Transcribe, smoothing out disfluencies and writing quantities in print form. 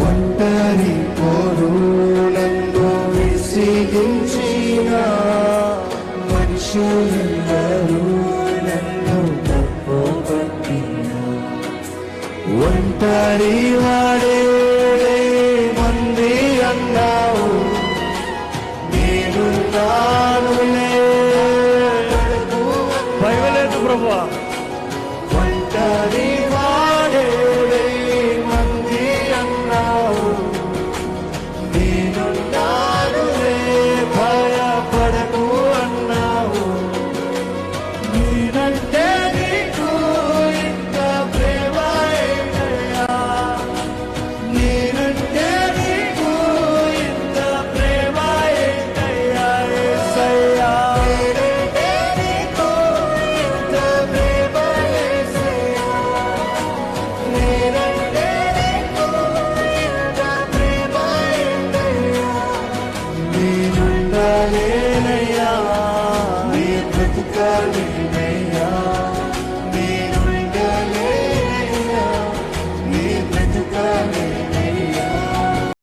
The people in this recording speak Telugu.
ఒంటరి పోరు నన్ను విసిగించిన మనుషులెల్లరూ నన్ను తప్పుపట్టిన ఒంటరి వాడే మంది అన్నావు నేను నానులే భయలేదు ప్రభువా ఒంటరి వాడే మంది అన్నావు నేను నానులే భయపడకు అన్నావు నేనంటే నీకు ఇంత ప్రేమ ఏంటయ్యా నేనంటే నీకు ఇంత ప్రేమ ఏంటయ్యా యేసయ్యా నేనంటే నీకు ఇంత ప్రేమ యేసయ్యా నేనంటే నీకు ఇంత ప్రేమ ఏంటయ్యా నేనుండాలేనయ్యా నీ బ్రతుకాలేనయ్యా